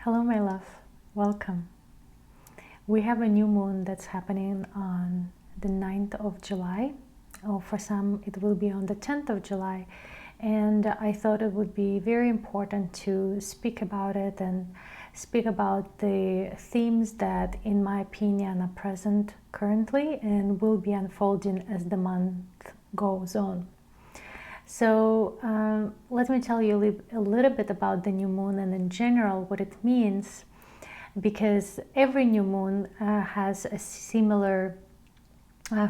Hello, my love. Welcome. We have a new moon that's happening on the 9th of July, or for some, it will be on the 10th of July. And I thought it would be very important to speak about it and speak about the themes that, in my opinion, are present currently and will be unfolding as the month goes on. So let me tell you a little bit about the new moon and in general what it means, because every new moon has a similar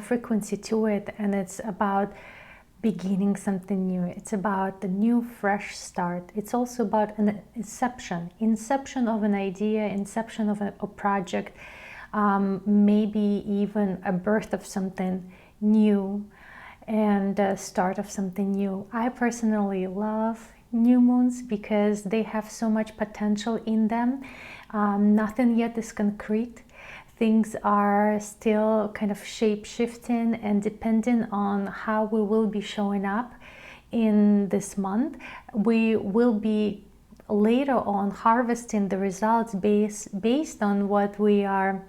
frequency to it, and it's about beginning something new. It's about the new fresh start. It's also about an inception of an idea, inception of a project, maybe even a birth of something new and start of something new. I personally love new moons because they have so much potential in them. Nothing yet is concrete. Things are still kind of shape-shifting and depending on how we will be showing up in this month. We will be later on harvesting the results based on what we are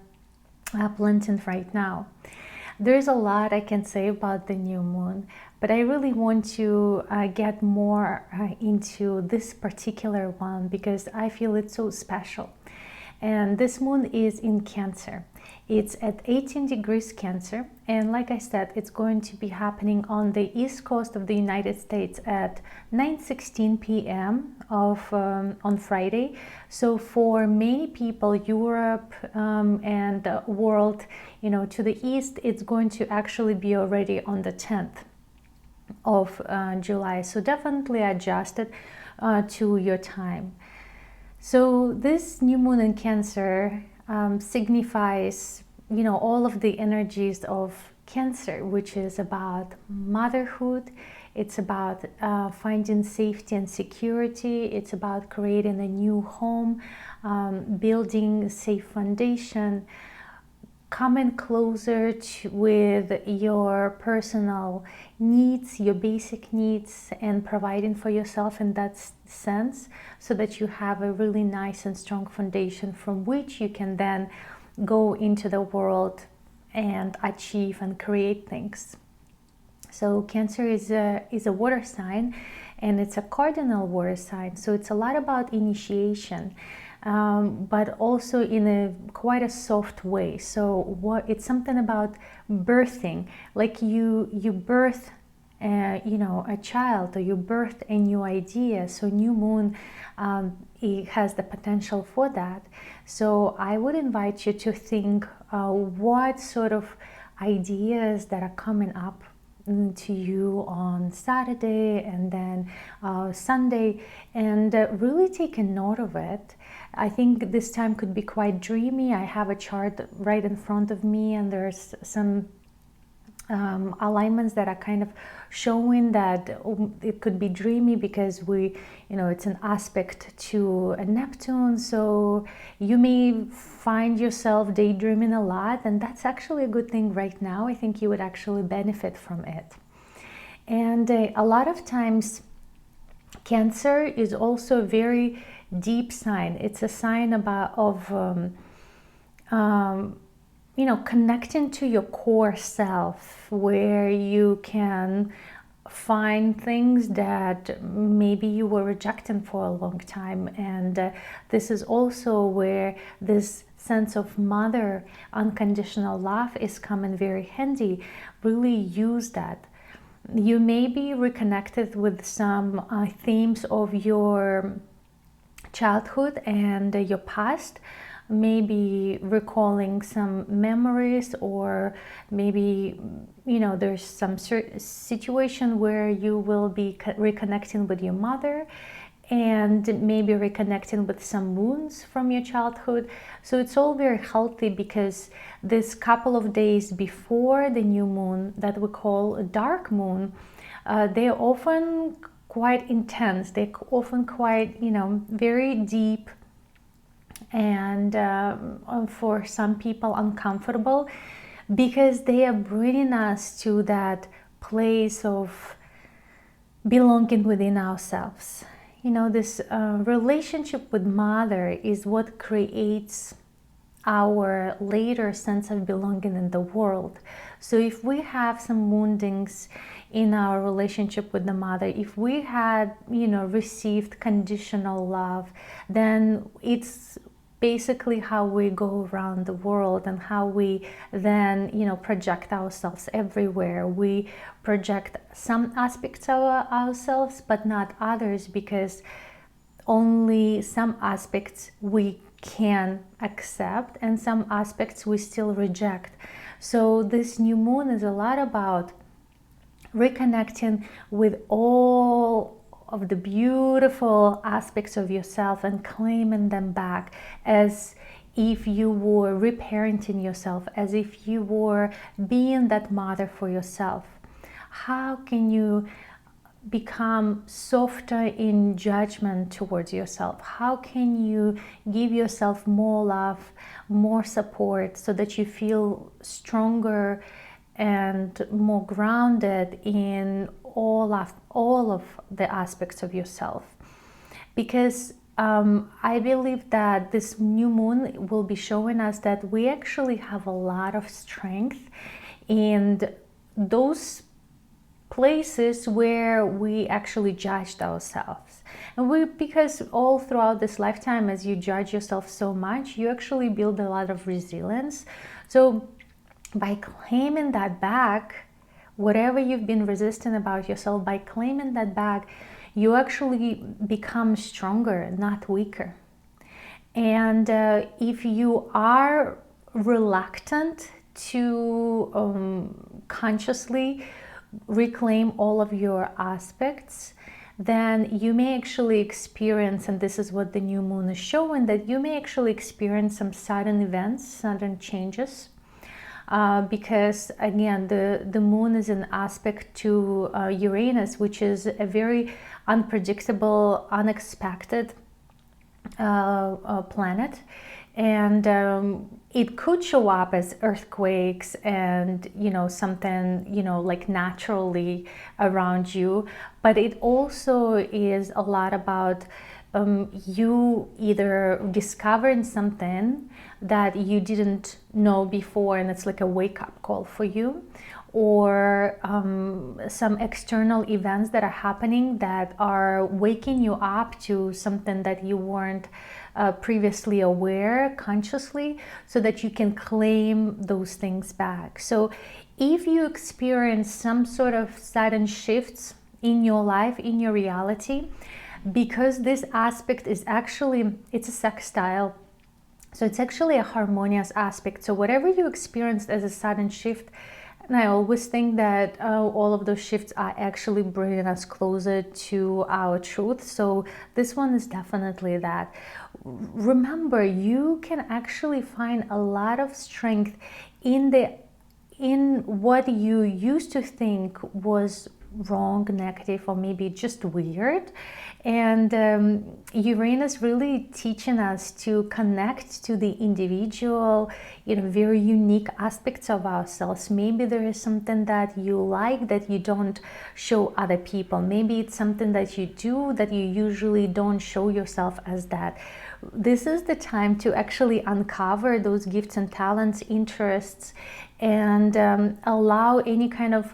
planting right now. There's a lot I can say about the new moon, but I really want to get more into this particular one because I feel it's so special. And this moon is in Cancer. It's at 18 degrees Cancer, and like I said, it's going to be happening on the east coast of the United States at 9:16 p.m. on Friday. So for many people, Europe and the world, to the east, it's going to actually be already on the 10th of July. So definitely adjust it to your time. So this new moon in Cancer signifies, all of the energies of Cancer, which is about motherhood. It's about finding safety and security. It's about creating a new home, building a safe foundation, coming closer with your personal needs, your basic needs, and providing for yourself in that sense so that you have a really nice and strong foundation from which you can then go into the world and achieve and create things. So Cancer is a water sign, and it's a cardinal water sign, so it's a lot about initiation. But also in a quite a soft way. So it's something about birthing, like you birth a child, or you birth a new idea. So new moon, it has the potential for that. So I would invite you to think what sort of ideas that are coming up to you on Saturday and then Sunday, and really take a note of it. I think this time could be quite dreamy. I have a chart right in front of me, and there's some alignments that are kind of showing that it could be dreamy because it's an aspect to a Neptune, so you may find yourself daydreaming a lot, and that's actually a good thing right now. I think you would actually benefit from it. And a lot of times Cancer is also a very deep sign. It's a sign of connecting to your core self, where you can find things that maybe you were rejecting for a long time. And this is also where this sense of mother unconditional love is coming very handy. Really use that. You may be reconnected with some themes of your childhood and your past, maybe recalling some memories, or maybe there's some situation where you will be reconnecting with your mother, and maybe reconnecting with some wounds from your childhood. So it's all very healthy, because this couple of days before the new moon that we call a dark moon, they're often quite intense. They're often quite, very deep, and for some people uncomfortable, because they are bringing us to that place of belonging within ourselves. this relationship with mother is what creates our later sense of belonging in the world. So if we have some woundings in our relationship with the mother, if we had received conditional love, then it's basically how we go around the world and how we then project ourselves everywhere. We project some aspects of ourselves but not others, because only some aspects we can accept and some aspects we still reject. So this new moon is a lot about reconnecting with all of the beautiful aspects of yourself and claiming them back, as if you were reparenting yourself, as if you were being that mother for yourself. How can you become softer in judgment towards yourself? How can you give yourself more love, more support, so that you feel stronger and more grounded in all of the aspects of yourself? Because I believe that this new moon will be showing us that we actually have a lot of strength in those places where we actually judged ourselves. And because all throughout this lifetime, as you judge yourself so much, you actually build a lot of resilience. So by claiming that back, whatever you've been resisting about yourself, by claiming that back, you actually become stronger, not weaker. And if you are reluctant to consciously reclaim all of your aspects, then you may actually experience, and this is what the new moon is showing, that you may actually experience some sudden events, sudden changes. Because again, the moon is an aspect to Uranus, which is a very unpredictable, unexpected planet. And it could show up as earthquakes and something like naturally around you, but it also is a lot about you either discovering something that you didn't know before, and it's like a wake-up call for you, or some external events that are happening that are waking you up to something that you weren't previously aware consciously, so that you can claim those things back. So if you experience some sort of sudden shifts in your life, in your reality, because this aspect is actually, it's a sextile, so it's actually a harmonious aspect. So whatever you experienced as a sudden shift, and I always think that all of those shifts are actually bringing us closer to our truth. So this one is definitely that. Remember, you can actually find a lot of strength in what you used to think was wrong, negative, or maybe just weird. And Uranus really teaching us to connect to the individual, very unique aspects of ourselves. Maybe there is something that you like that you don't show other people. Maybe it's something that you do that you usually don't show yourself as that. This is the time to actually uncover those gifts and talents, interests, and allow any kind of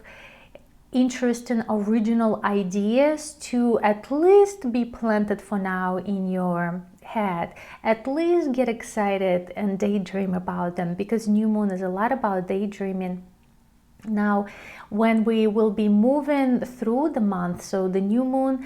interesting original ideas to at least be planted for now in your head. At least get excited and daydream about them, because new moon is a lot about daydreaming. Now, when we will be moving through the month, so the new moon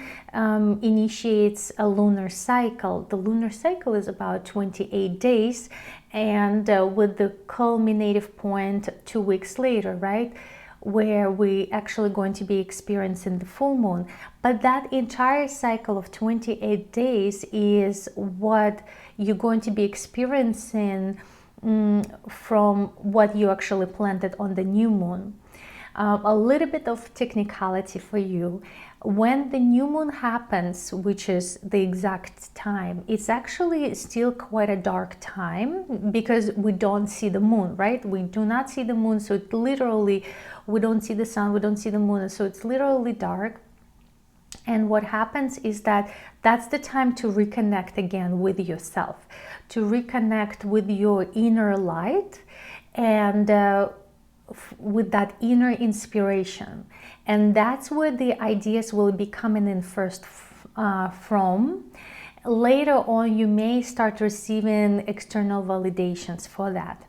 initiates a lunar cycle. The lunar cycle is about 28 days, and with the culminative point 2 weeks later, right, where we actually going to be experiencing the full moon. But that entire cycle of 28 days is what you're going to be experiencing from what you actually planted on the new moon. A little bit of technicality for you. When the new moon happens, which is the exact time, it's actually still quite a dark time, because we don't see the moon, right? We do not see the moon, so it literally, we don't see the sun, we don't see the moon, so it's literally dark. And what happens is that that's the time to reconnect again with yourself, to reconnect with your inner light, and with that inner inspiration. And that's where the ideas will be coming in first from. Later on, you may start receiving external validations for that.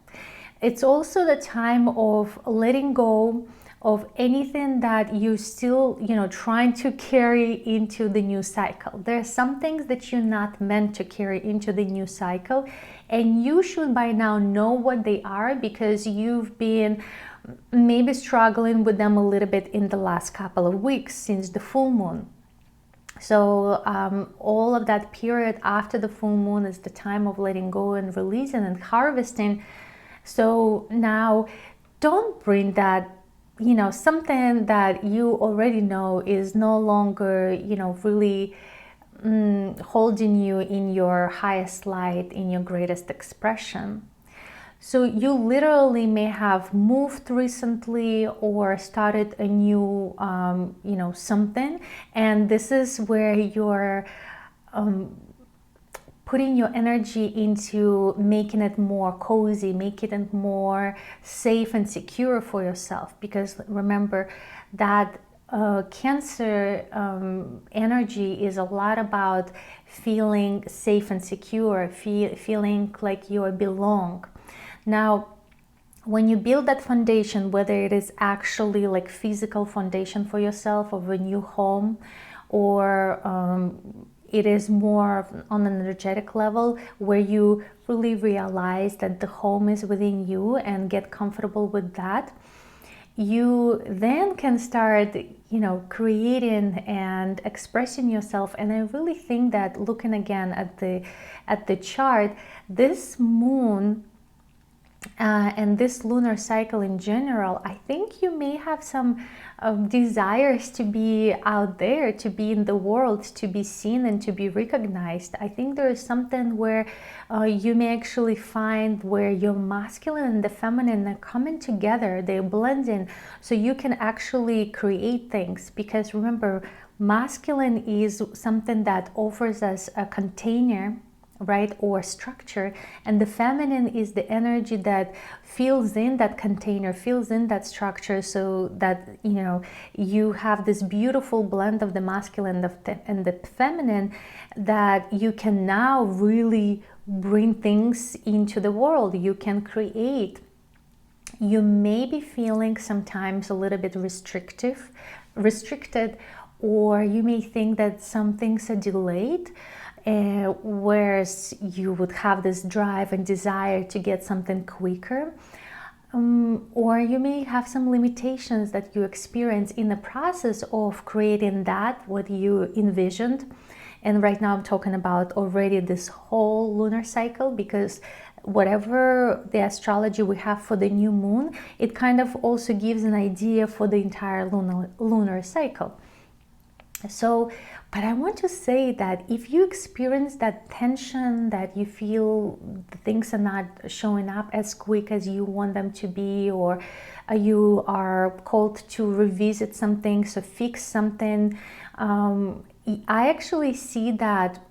It's also the time of letting go of anything that you still, trying to carry into the new cycle. There are some things that you're not meant to carry into the new cycle, and you should by now know what they are, because you've been maybe struggling with them a little bit in the last couple of weeks since the full moon. So all of that period after the full moon is the time of letting go and releasing and harvesting. So now don't bring that, something that you already know is no longer, really holding you in your highest light, in your greatest expression. So you literally may have moved recently or started a new, something, and this is where you're putting your energy into making it more cozy, making it more safe and secure for yourself. Because remember that Cancer energy is a lot about feeling safe and secure, feeling like you belong. Now, when you build that foundation, whether it is actually like physical foundation for yourself of a new home, or it is more on an energetic level where you really realize that the home is within you and get comfortable with that, you then can start, creating and expressing yourself. And I really think that, looking again at the chart, this moon and this lunar cycle in general, I think you may have some desires to be out there, to be in the world, to be seen and to be recognized. I think there is something where you may actually find where your masculine and the feminine are coming together, they're blending, so you can actually create things. Because remember, masculine is something that offers us a container, right, or structure, and the feminine is the energy that fills in that container, fills in that structure, so that you have this beautiful blend of the masculine and the feminine, that you can now really bring things into the world. You can create. You may be feeling sometimes a little bit restricted, or you may think that some things are delayed, whereas you would have this drive and desire to get something quicker. Or you may have some limitations that you experience in the process of creating that, what you envisioned. And right now I'm talking about already this whole lunar cycle, because whatever the astrology we have for the new moon, it kind of also gives an idea for the entire lunar cycle. So, but I want to say that if you experience that tension, that you feel things are not showing up as quick as you want them to be, or you are called to revisit something, so fix something, I actually see that,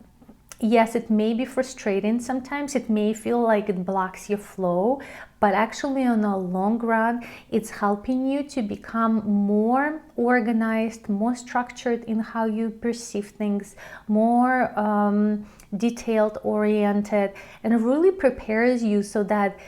yes, it may be frustrating sometimes, it may feel like it blocks your flow, but actually on a long run, it's helping you to become more organized, more structured in how you perceive things, more detailed oriented, and it really prepares you so that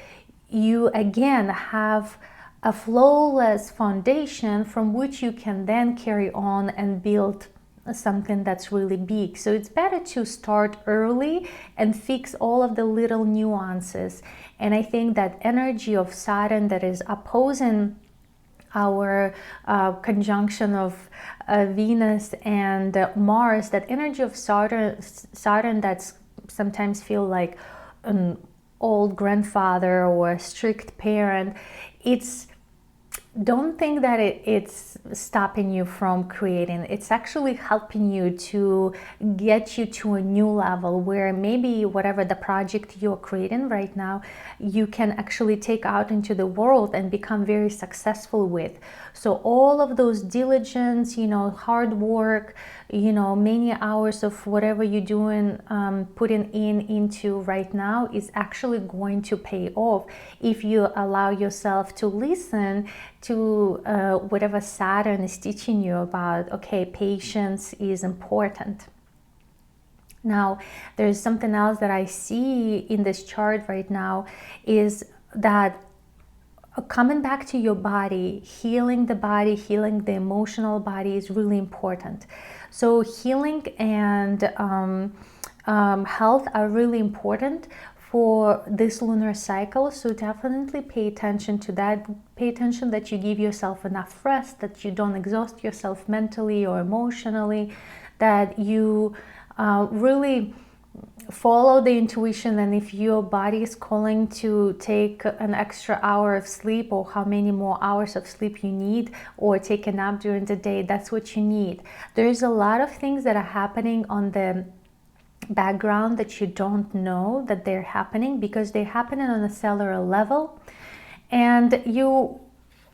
you again have a flawless foundation from which you can then carry on and build something that's really big. So it's better to start early and fix all of the little nuances. And I think that energy of Saturn that is opposing our conjunction of Venus and Mars, that energy of Saturn that's sometimes feel like an old grandfather or a strict parent, it's don't think that it's stopping you from creating. It's actually helping you to get you to a new level where maybe whatever the project you're creating right now, you can actually take out into the world and become very successful with. So all of those diligence, hard work, many hours of whatever you're doing, putting into right now is actually going to pay off if you allow yourself to listen to whatever Saturn is teaching you about. Okay, patience is important. Now, there's something else that I see in this chart right now is that coming back to your body, healing the emotional body is really important. So healing and health are really important for this lunar cycle. So definitely pay attention to that. Pay attention that you give yourself enough rest, that you don't exhaust yourself mentally or emotionally, that you really follow the intuition. And if your body is calling to take an extra hour of sleep, or how many more hours of sleep you need, or take a nap during the day, that's what you need. There's a lot of things that are happening on the background that you don't know that they're happening, because they're happening on a cellular level, and you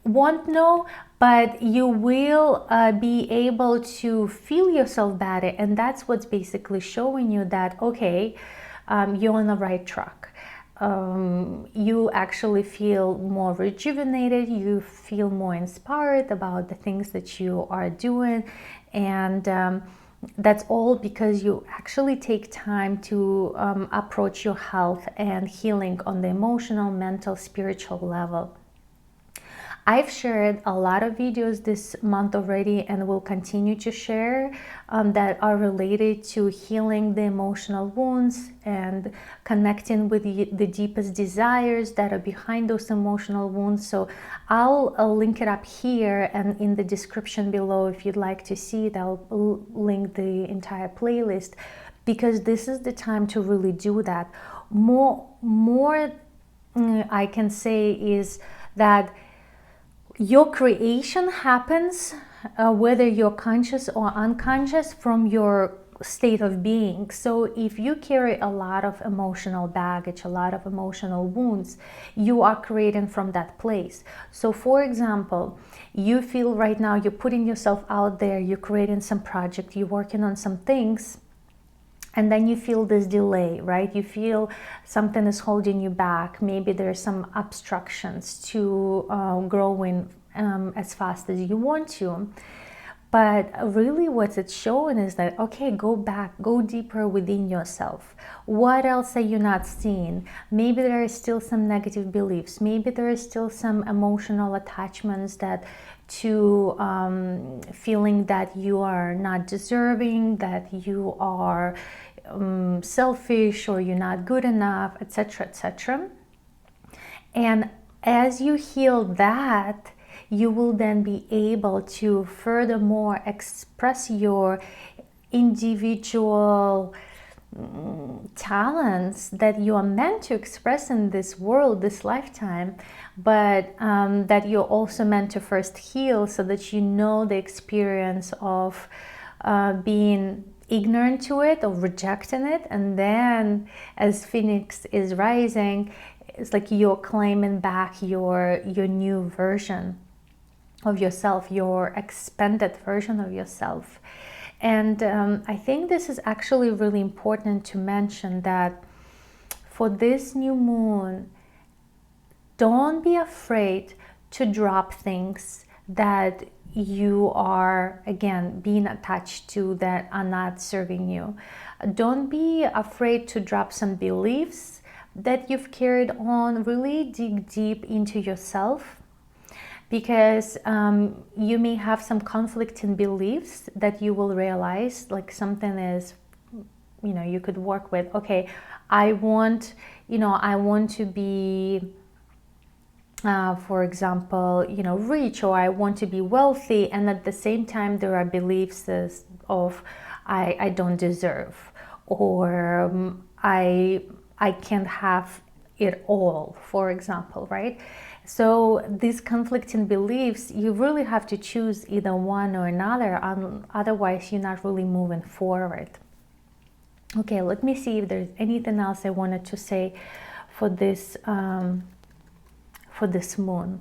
won't know, but you will be able to feel yourself better. And that's what's basically showing you that, okay, you're on the right track. You actually feel more rejuvenated, you feel more inspired about the things that you are doing, and that's all because you actually take time to approach your health and healing on the emotional, mental, spiritual level. I've shared a lot of videos this month already, and will continue to share that are related to healing the emotional wounds and connecting with the deepest desires that are behind those emotional wounds. So I'll link it up here and in the description below. If you'd like to see it, I'll link the entire playlist, because this is the time to really do that. More I can say is that your creation happens, whether you're conscious or unconscious, from your state of being. So if you carry a lot of emotional baggage, a lot of emotional wounds, you are creating from that place. So for example, you feel right now you're putting yourself out there, you're creating some project, you're working on some things, and then you feel this delay, right? You feel something is holding you back. Maybe there's some obstructions to growing as fast as you want to. But really what it's showing is that, okay, go back, go deeper within yourself. What else are you not seeing? Maybe there is still some negative beliefs. Maybe there is still some emotional attachments that to feeling that you are not deserving, that you are selfish, or you're not good enough, etc., etc. And as you heal that, you will then be able to furthermore express your individual talents that you are meant to express in this world, this lifetime, but that you're also meant to first heal, so that you know the experience of being ignorant to it or rejecting it. And then as Phoenix is rising, it's like you're claiming back your new version of yourself, your expanded version of yourself. And I think this is actually really important to mention, that for this new moon, don't be afraid to drop things that you are, again, being attached to, that are not serving you. Don't be afraid to drop some beliefs that you've carried on. Really dig deep into yourself, because you may have some conflicting beliefs that you will realize, like something is, you could work with. Okay, I want to be, for example, rich, or I want to be wealthy, and at the same time there are beliefs of I don't deserve, or I can't have it all, for example, right? So these conflicting beliefs, you really have to choose either one or another, otherwise you're not really moving forward. Okay, let me see if there's anything else I wanted to say for this moon.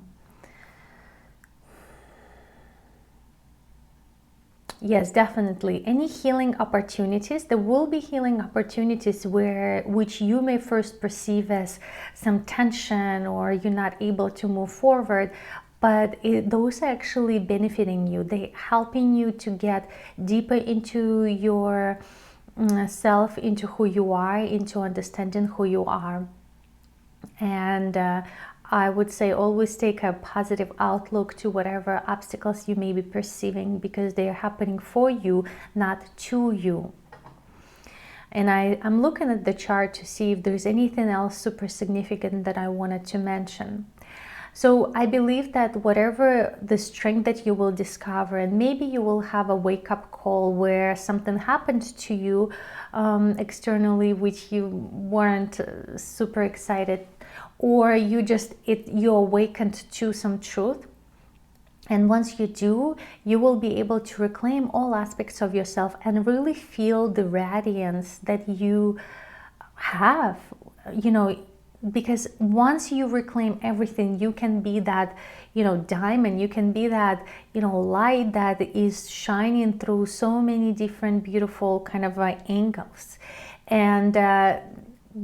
Yes, definitely. Any healing opportunities, there will be healing opportunities which you may first perceive as some tension or you're not able to move forward, but those are actually benefiting you. They're helping you to get deeper into your self, into who you are, into understanding who you are. And I would say always take a positive outlook to whatever obstacles you may be perceiving, because they are happening for you, not to you. And I'm looking at the chart to see if there's anything else super significant that I wanted to mention. So I believe that whatever the strength that you will discover, and maybe you will have a wake-up call where something happened to you externally which you weren't super excited, or you awakened to some truth. And once you do, you will be able to reclaim all aspects of yourself and really feel the radiance that you have, because once you reclaim everything, you can be that, diamond, you can be that, light that is shining through so many different beautiful kind of angles. And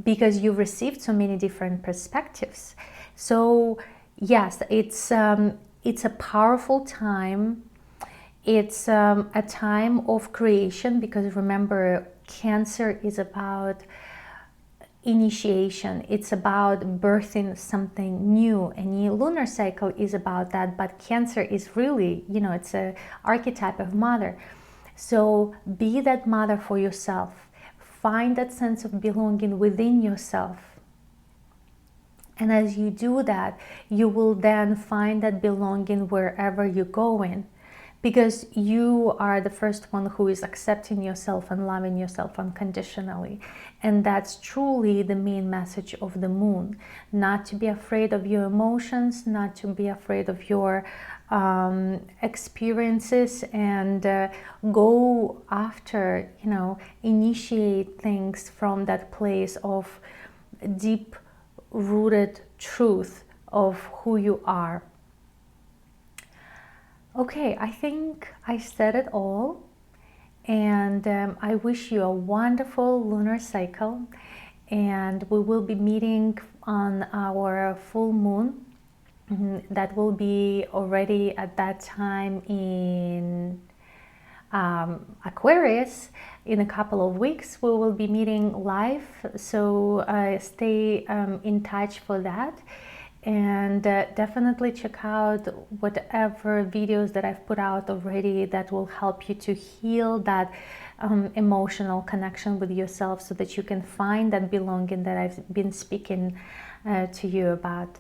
because you received so many different perspectives. So yes, it's a powerful time. It's a time of creation, because remember, Cancer is about initiation. It's about birthing something new. Any lunar cycle is about that, but Cancer is really, it's an archetype of mother. So be that mother for yourself. Find that sense of belonging within yourself. And as you do that, you will then find that belonging wherever you're going, because you are the first one who is accepting yourself and loving yourself unconditionally. And that's truly the main message of the moon. Not to be afraid of your emotions, not to be afraid of your experiences, and go after, initiate things from that place of deep rooted truth of who you are. Okay, I think I said it all, and I wish you a wonderful lunar cycle, and we will be meeting on our full moon. That will be already at that time in Aquarius. In a couple of weeks we will be meeting live, so stay in touch for that. And definitely check out whatever videos that I've put out already that will help you to heal that emotional connection with yourself, so that you can find that belonging that I've been speaking to you about.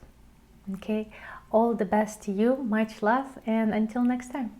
Okay, all the best to you, much love, and until next time.